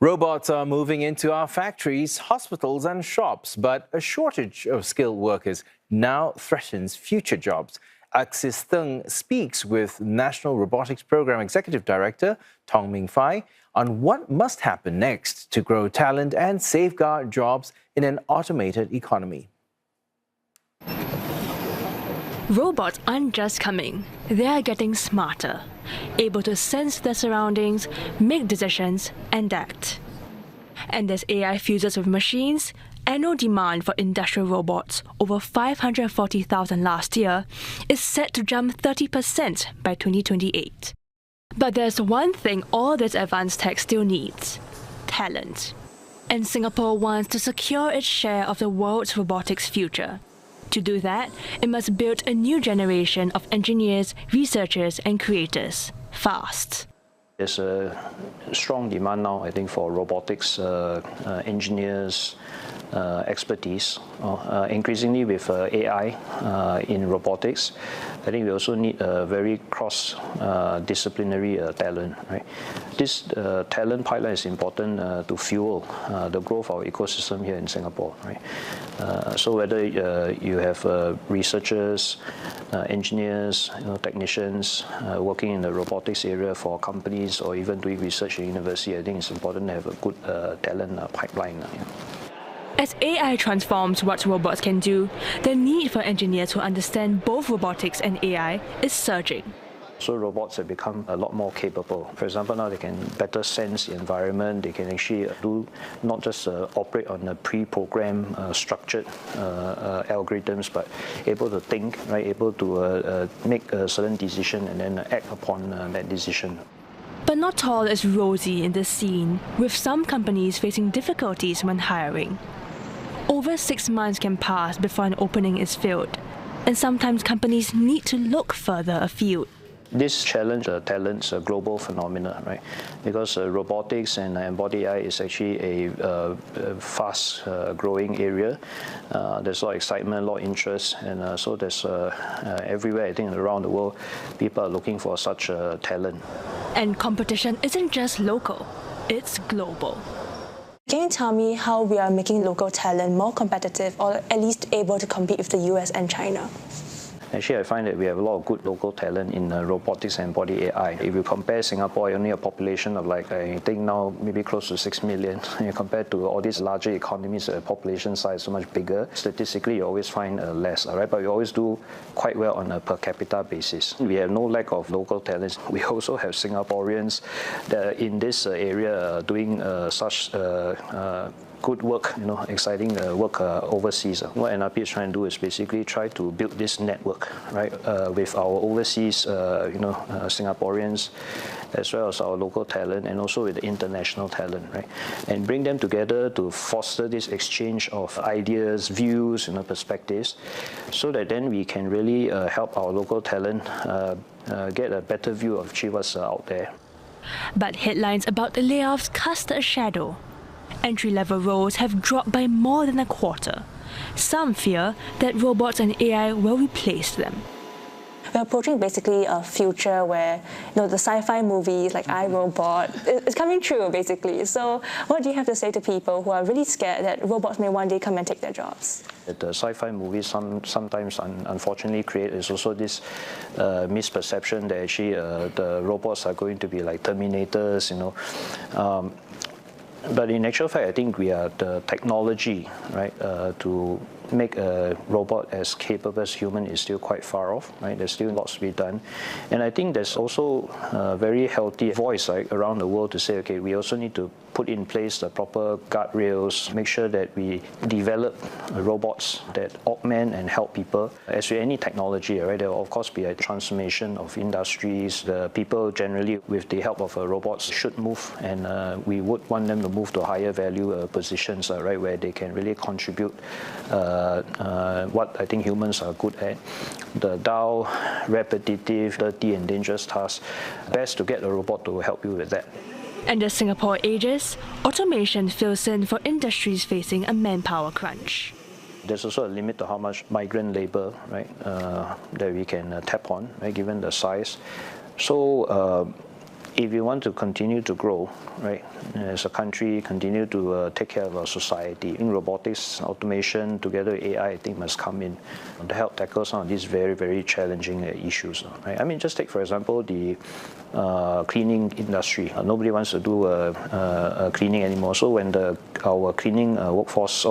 Robots are moving into our factories, hospitals and shops, but a shortage of skilled workers now threatens future jobs. Alxis Thng speaks with National Robotics Programme Executive Director Tung Meng Fai on what must happen next to grow talent and safeguard jobs in an automated economy. Robots aren't just coming, they are getting smarter, able to sense their surroundings, make decisions, and act. And as AI fuses with machines, annual demand for industrial robots, over 540,000 last year, is set to jump 30% by 2028. But there's one thing all this advanced tech still needs: talent. And Singapore wants to secure its share of the world's robotics future. To do that, it must build a new generation of engineers, researchers, and creators, fast. There's a strong demand now, I think, for robotics engineers, expertise. Increasingly with AI in robotics, I think we also need a very cross-disciplinary talent. Right? This talent pipeline is important to fuel the growth of our ecosystem here in Singapore. Right? So whether you have researchers, engineers, technicians working in the robotics area for companies or even doing research at university, I think it's important to have a good talent pipeline. As AI transforms what robots can do, the need for engineers who understand both robotics and AI is surging. So robots have become a lot more capable. For example, now they can better sense the environment. They can actually do not just operate on a pre-programmed, structured algorithms, but able to think, right? Able to make a certain decision and then act upon that decision. But not all is rosy in this scene, with some companies facing difficulties when hiring. Over 6 months can pass before an opening is filled, and sometimes companies need to look further afield. This challenge talent's a global phenomenon, right? Because robotics and embodied AI is actually a fast-growing area. There's a lot of excitement, a lot of interest, and so there's everywhere, I think, around the world, people are looking for such talent. And competition isn't just local, it's global. Can you tell me how we are making local talent more competitive or at least able to compete with the US and China? Actually, I find that we have a lot of good local talent in robotics and embodied AI. If you compare Singapore, only a population of I think now maybe close to 6 million, compared to all these larger economies, the population size is so much bigger. Statistically, you always find less, right? But we always do quite well on a per capita basis. We have no lack of local talents. We also have Singaporeans that in this area doing such good work, exciting work overseas. What NRP is trying to do is basically try to build this network, right, with our overseas, Singaporeans, as well as our local talent, and also with the international talent, right, and bring them together to foster this exchange of ideas, views, perspectives, so that then we can really help our local talent get a better view of what's out there. But headlines about the layoffs cast a shadow. Entry-level roles have dropped by more than a quarter. Some fear that robots and AI will replace them. We're approaching basically a future where the sci-fi movies like I, Robot is coming true, basically. So what do you have to say to people who are really scared that robots may one day come and take their jobs? The sci-fi movies sometimes unfortunately create is also this misperception that actually the robots are going to be like Terminators, But in actual fact, I think we are the technology, right, to make a robot as capable as human is still quite far off, right? There's still lots to be done. And I think there's also a very healthy voice around the world to say, okay, we also need to put in place the proper guardrails, make sure that we develop robots that augment and help people. As with any technology, right, there will of course be a transformation of industries. The people generally, with the help of robots, should move, and we would want them to move to higher value positions, right, where they can really contribute what I think humans are good at. The dull, repetitive, dirty and dangerous tasks, best to get a robot to help you with that. And as Singapore ages, automation fills in for industries facing a manpower crunch. There's also a limit to how much migrant labor, right, that we can tap on, right, given the size. So if you want to continue to grow, right, as a country, continue to take care of our society, in robotics, automation, together with AI, I think must come in to help tackle some of these very, very challenging issues. Right? I mean, just take, for example, the cleaning industry. Nobody wants to do cleaning anymore. So when our cleaning workforce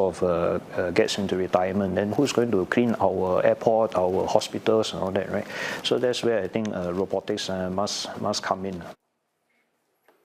gets into retirement, then who's going to clean our airport, our hospitals, and all that, right? So that's where I think robotics must come in.